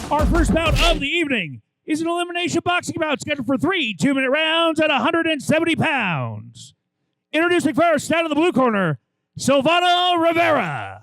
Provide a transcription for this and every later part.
Our first bout of the evening is an elimination boxing bout scheduled for 3 2-minute rounds at 170 pounds. Introducing first, out of the blue corner, Silvano Rivera.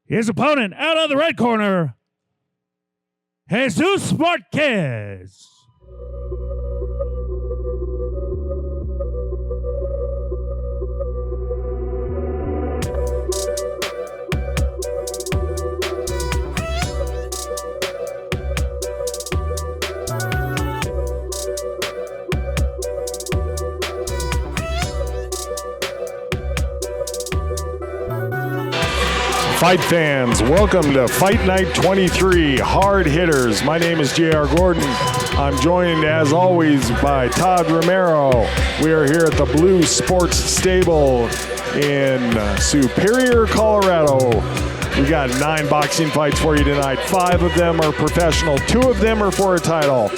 His opponent, out of the red corner, Jesus Marquez. Fight fans, welcome to Fight Night 23, Hard Hitters. My name is J.R. Gordon. I'm joined, as always, by Todd Romero. We are here at the Blue Sports Stable in Superior, Colorado. We got 9 boxing fights for you tonight. 5 of them are professional. 2 of them are for a title.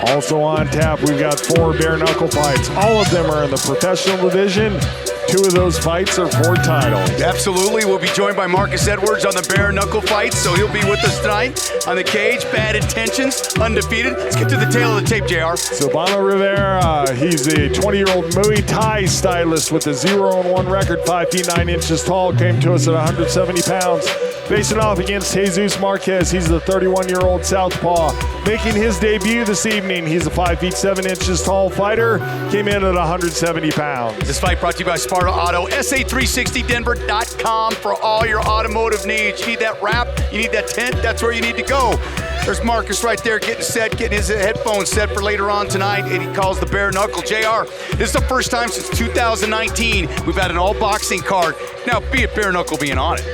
Also on tap, we've got 4 bare knuckle fights. All of them are in the professional division. 2 of those fights are for titles. Absolutely. We'll be joined by Marcus Edwards on the bare knuckle fights, so he'll be with us tonight on the cage. Bad intentions, undefeated. Let's get to the tail of the tape, JR. Silvano Rivera, he's a 20-year-old Muay Thai stylist with a 0-1 record, 5 feet 9 inches tall, came to us at 170 pounds. Facing off against Jesus Marquez, he's a 31-year-old southpaw. Making his debut this evening, he's a 5 feet 7 inches tall fighter, came in at 170 pounds. This fight brought to you by Sparta Auto, SA360Denver.com for all your automotive needs. You need that wrap, you need that tent, that's where you need to go. There's Marcus right there getting his headphones set for later on tonight, and he calls the bare knuckle. JR, this is the first time since 2019 we've had an all boxing card. Now, be it bare knuckle being on it.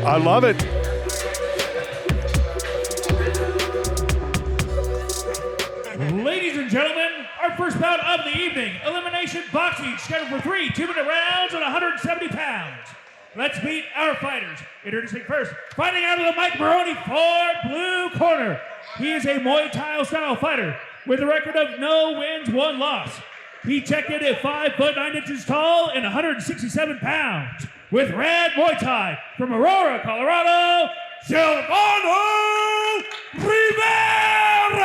I love it. Ladies and gentlemen, our first bout of the evening, elimination boxing, scheduled for 3 2-minute rounds at 170 pounds. Let's meet our fighters. Introducing first, fighting out of the Mike Maroney for blue corner. He is a Muay Thai style fighter with a record of no wins, 1 loss. He checked in at 5 foot 9 inches tall and 167 pounds. With red Muay Thai from Aurora, Colorado, Silvano Rivera.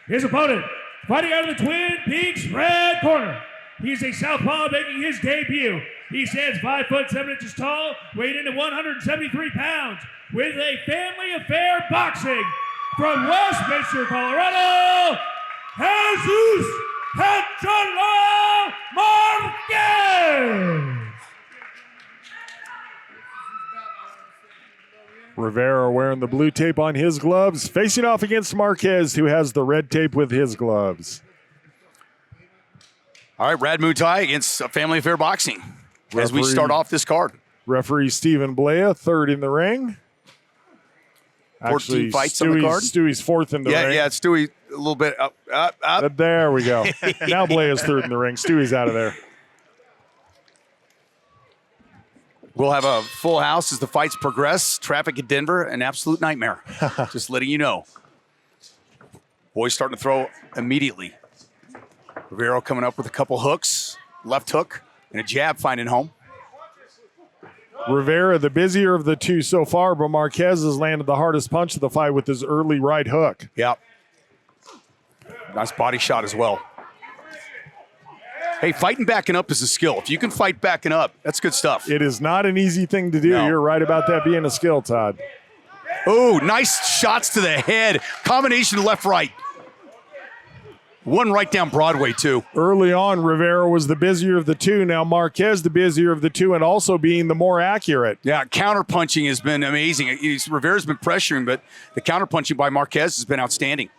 His opponent, fighting out of the Twin Peaks red corner. He's a southpaw making his debut. He stands 5 foot 7 inches tall, weighed in at 173 pounds. With a family affair boxing from Westminster, Colorado, Jesus Marquez. Rivera wearing the blue tape on his gloves, facing off against Marquez, who has the red tape with his gloves. All right, Rad Muay Thai against Family Affair Boxing as we start off this card. Referee Stephen Blea, third in the ring. 14 fights on the card. Stewie's fourth in the ring. Yeah, Stewie a little bit up. There we go. Now Blea's third in the ring. Stewie's out of there. We'll have a full house as the fights progress. Traffic in Denver, an absolute nightmare. Just letting you know. Boys starting to throw immediately. Rivera coming up with a couple hooks, left hook, and a jab finding home. Rivera, the busier of the two so far, but Marquez has landed the hardest punch of the fight with his early right hook. Yep. Nice body shot as well. Hey, fighting backing up is a skill. If you can fight backing up, that's good stuff. It is not an easy thing to do. No. You're right about that being a skill, Todd. Oh, nice shots to the head. Combination left-right. One right down Broadway, too. Early on, Rivera was the busier of the two. Now Marquez the busier of the two and also being the more accurate. Yeah, counter-punching has been amazing. Rivera's been pressuring, but the counter-punching by Marquez has been outstanding.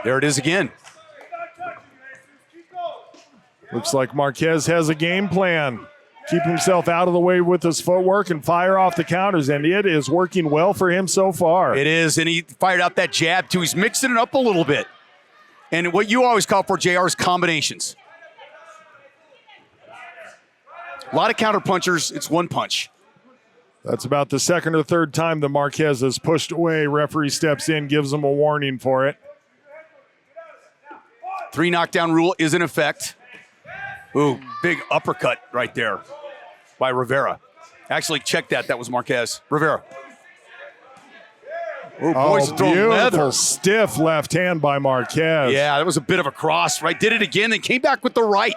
There it is again. Looks like Marquez has a game plan. Keep himself out of the way with his footwork and fire off the counters, and it is working well for him so far. It is, and he fired out that jab, too. He's mixing it up a little bit. And what you always call for, JR, is combinations. A lot of counter-punchers, it's one punch. That's about the second or third time that Marquez has pushed away. Referee steps in, gives him a warning for it. 3 knockdown rule is in effect. Ooh, big uppercut right there by Rivera. Actually, check that. That was Marquez. Rivera. Ooh, boys are throwing beautiful leather. Stiff left hand by Marquez. Yeah, that was a bit of a cross, right? Did it again, then came back with the right.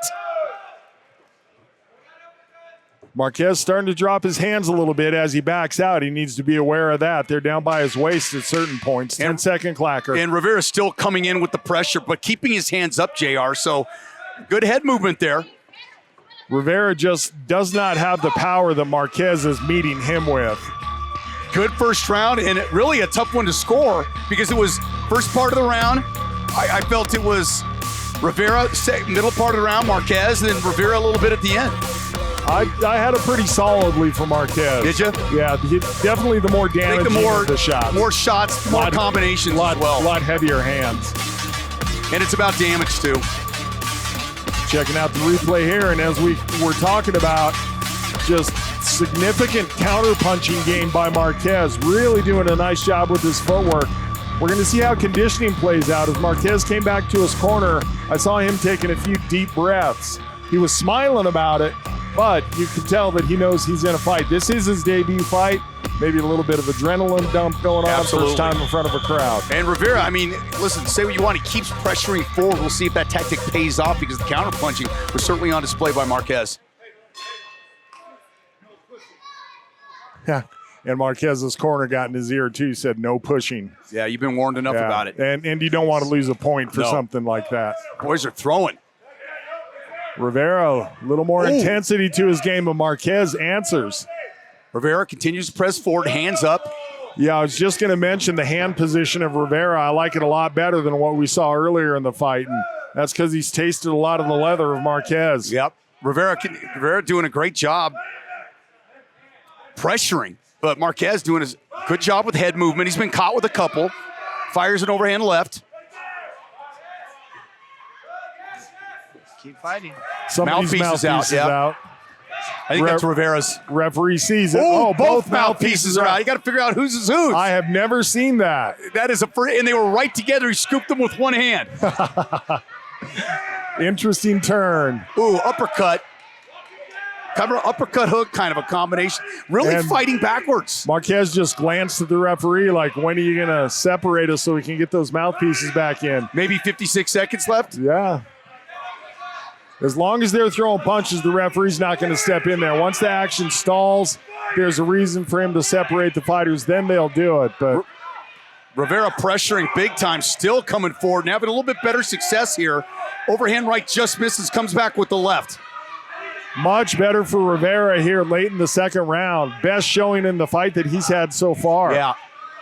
Marquez starting to drop his hands a little bit as he backs out. He needs to be aware of that. They're down by his waist at certain points. 10-second clacker. And Rivera's still coming in with the pressure, but keeping his hands up, JR. So good head movement there. Rivera just does not have the power that Marquez is meeting him with. Good first round, and really a tough one to score because it was first part of the round. I felt it was Rivera, middle part of the round, Marquez, and then Rivera a little bit at the end. I had a pretty solid lead for Marquez. Did you? Yeah, definitely the more damaging of the shots. More shots, more combinations as well. A lot heavier hands. And it's about damage, too. Checking out the replay here, and as we were talking about, just significant counter-punching game by Marquez. Really doing a nice job with his footwork. We're going to see how conditioning plays out. As Marquez came back to his corner, I saw him taking a few deep breaths. He was smiling about it, but you can tell that he knows he's in a fight. This is his debut fight. Maybe a little bit of adrenaline dump going on. Absolutely. First time in front of a crowd. And Rivera, I mean, listen, say what you want. He keeps pressuring forward. We'll see if that tactic pays off because the counter-punching was certainly on display by Marquez. Yeah. And Marquez's corner got in his ear, too, said no pushing. Yeah, you've been warned enough about it. And you don't want to lose a point for something like that. Boys are throwing. Rivera, a little more intensity to his game, but Marquez answers. Rivera continues to press forward, hands up. Yeah, I was just going to mention the hand position of Rivera. I like it a lot better than what we saw earlier in the fight, and that's because he's tasted a lot of the leather of Marquez. Yep. Rivera doing a great job pressuring, but Marquez doing a good job with head movement. He's been caught with a couple. Fires an overhand left. Keep fighting. Somebody's mouthpiece is out. I think that's Rivera's. Referee sees it. Oh, both mouthpieces are out. You got to figure out whose is whose. I have never seen that. That is and they were right together. He scooped them with one hand. Interesting turn. Ooh, uppercut. Uppercut hook, kind of a combination. Really fighting backwards. Marquez just glanced at the referee like, when are you going to separate us so we can get those mouthpieces back in? Maybe 56 seconds left? Yeah. As long as they're throwing punches, the referee's not going to step in there. Once the action stalls, there's a reason for him to separate the fighters, then they'll do it. But Rivera pressuring big time, still coming forward and having a little bit better success here. Overhand right just misses, comes back with the left. Much better for Rivera here late in the second round. Best showing in the fight that he's had so far. Yeah,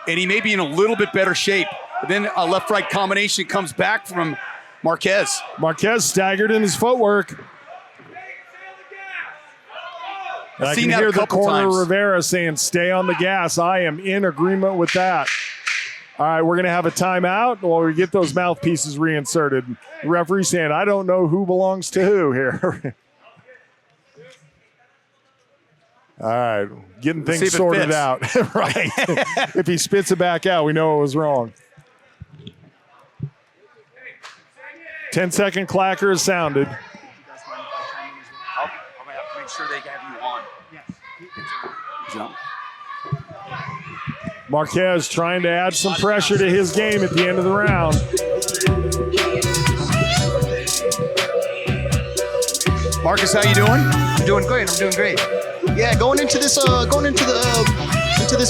and he may be in a little bit better shape. But then a left-right combination comes back from Marquez. Marquez staggered in his footwork. And I can hear the corner of Rivera saying, stay on the gas. I am in agreement with that. All right, we're going to have a timeout while we get those mouthpieces reinserted. The referee saying, I don't know who belongs to who here. All right, getting things sorted out. Right. If he spits it back out, we know it was wrong. 10-second clacker is sounded. I'm going to have to make sure they have you on. Yes. Jump. Marquez trying to add some pressure to his game at the end of the round. Marcus, how you doing? I'm doing great. Yeah, going into this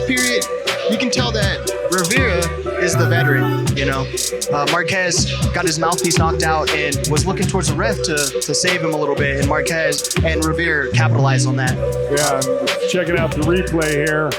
period, you can tell that Rivera is the veteran, you know. Marquez got his mouthpiece knocked out and was looking towards the ref to save him a little bit, and Marquez and Rivera capitalized on that. Yeah, checking out the replay here.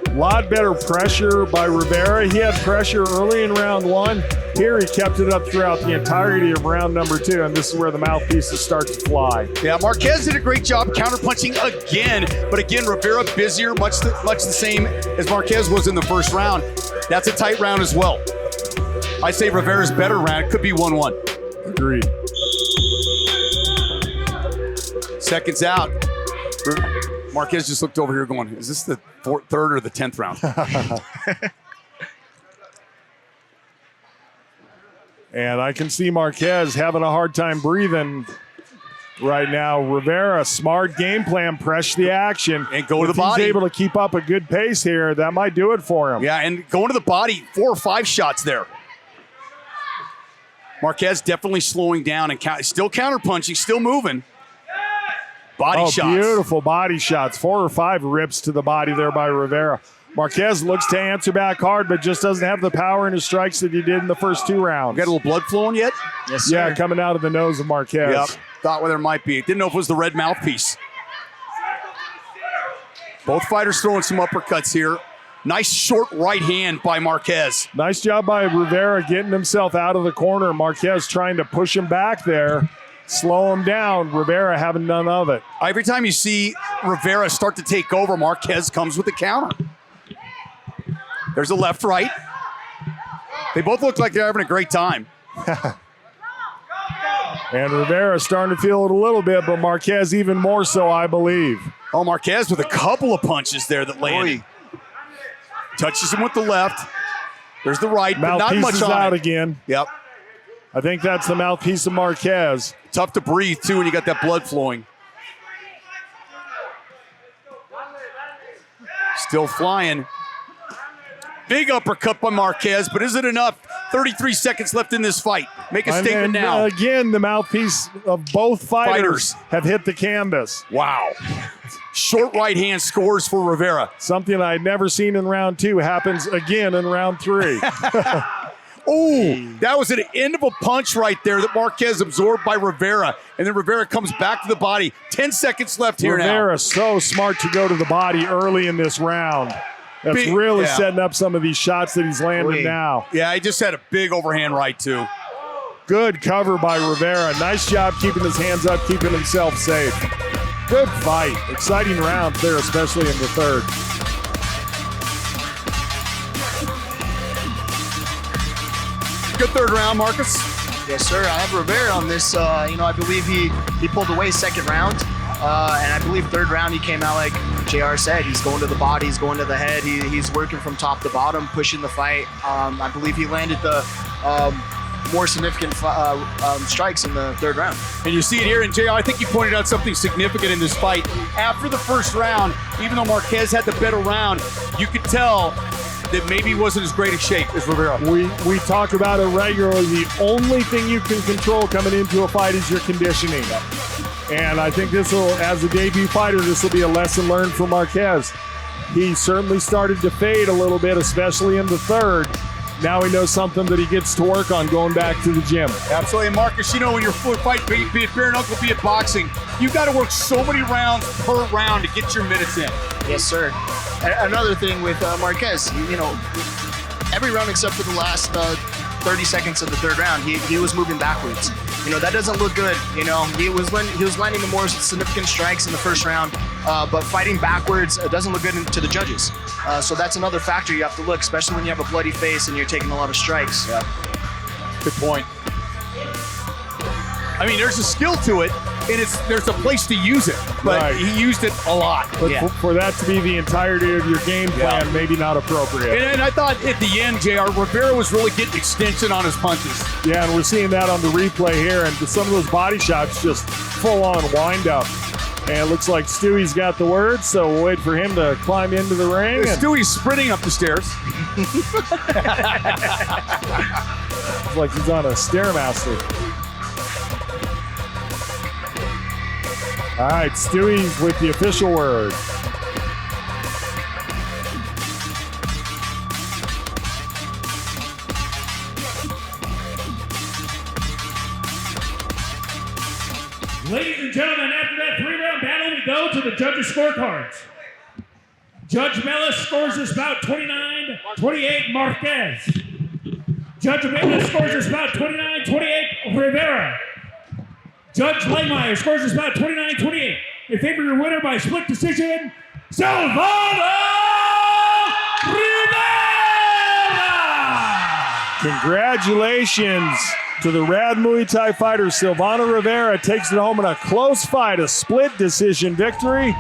A lot better pressure by Rivera. He had pressure early in round 1. Here he kept it up throughout the entirety of round number 2, and this is where the mouthpieces start to fly. Yeah, Marquez did a great job counterpunching again, but again, Rivera busier, much the same as Marquez was in the first round. That's a tight round as well. I say Rivera's better round. It could be 1-1. Agreed. Seconds out. Marquez just looked over here going, is this the third or the 10th round? And I can see Marquez having a hard time breathing right now. Rivera, smart game plan, press the action. And go to the If body. he's able to keep up a good pace here, that might do it for him. Yeah, and going to the body, 4 or 5 shots there. Marquez definitely slowing down and still counterpunching, still moving. Body shots. Beautiful body shots. 4 or 5 rips to the body there by Rivera. Marquez looks to answer back hard, but just doesn't have the power in his strikes that he did in the first 2 rounds. Got a little blood flowing yet? Yes, sir. Yeah, coming out of the nose of Marquez. Yep. Thought there might be. Didn't know if it was the red mouthpiece. Both fighters throwing some uppercuts here. Nice short right hand by Marquez. Nice job by Rivera getting himself out of the corner. Marquez trying to push him back there, slow him down. Rivera having none of it. Every time you see Rivera start to take over, Marquez comes with the counter. There's a left, right. They both look like they're having a great time. And Rivera starting to feel it a little bit, but Marquez even more so, I believe. Oh, Marquez with a couple of punches there that landed. Touches him with the left. There's the right, but not Mouthpiece much is on out it. again. Yep. I think that's the mouthpiece of Marquez. Tough to breathe, too, when you got that blood flowing. Still flying. Big uppercut by Marquez, but is it enough? 33 seconds left in this fight. Make a statement And now. again, the mouthpiece of both fighters have hit the canvas. Wow. Short right hand scores for Rivera. Something I'd never seen in round 2 happens again in round 3. Oh, that was at the end of a punch right there that Marquez absorbed by Rivera. And then Rivera comes back to the body. 10 seconds left here Rivera now. so smart to go to the body early in this round. That's Big- really yeah. setting up some of these shots that he's landing now. Yeah, he just had a big overhand right, too. Good cover by Rivera. Nice job keeping his hands up, keeping himself safe. Good fight. Exciting round there, especially in the third. Good third round, Marcus. Yes, sir. I have Rivera on this. I believe he pulled away second round. And I believe third round he came out like JR said. He's going to the body, he's going to the head. He's working from top to bottom, pushing the fight. I believe he landed the more significant strikes in the third round. And you see it here, and JR, I think you pointed out something significant in this fight. After the first round, even though Marquez had the better round, you could tell that maybe he wasn't as great a shape as Rivera. We talk about it regularly. The only thing you can control coming into a fight is your conditioning. And I think this will, as a debut fighter, this will be a lesson learned for Marquez. He certainly started to fade a little bit, especially in the third. Now he knows something that he gets to work on going back to the gym. Absolutely. And Marcus, when you're fight, be it bare knuckle, be it boxing, you've got to work so many rounds per round to get your minutes in. Yes, sir. Another thing with Marquez, every round except for the last 30 seconds of the third round, he was moving backwards. That doesn't look good. He was landing the more significant strikes in the first round, but fighting backwards doesn't look good to the judges. So that's another factor you have to look, especially when you have a bloody face and you're taking a lot of strikes. Yeah. Good point. I mean, there's a skill to it, and there's a place to use it, but Right. he used it a lot. But for that to be the entirety of your game plan, maybe not appropriate. And I thought at the end, JR, Rivera was really getting extension on his punches. Yeah, and we're seeing that on the replay here, and some of those body shots just full-on wind-up. And it looks like Stewie's got the word, so we'll wait for him to climb into the ring. And Stewie's sprinting up the stairs. it's like he's on a Stairmaster. All right, Stewie's with the official word. Ladies and gentlemen, after that 3-round battle, we go to the judges' scorecards. Judge Mellis scores this bout 29-28 Marquez. Judge Mellis scores this bout 29-28 Rivera. Judge Langmeyer scores this bout 29-28. In favor of your winner by split decision, Silvano Rivera! Congratulations to the Rad Muay Thai fighter. Silvano Rivera takes it home in a close fight, a split decision victory.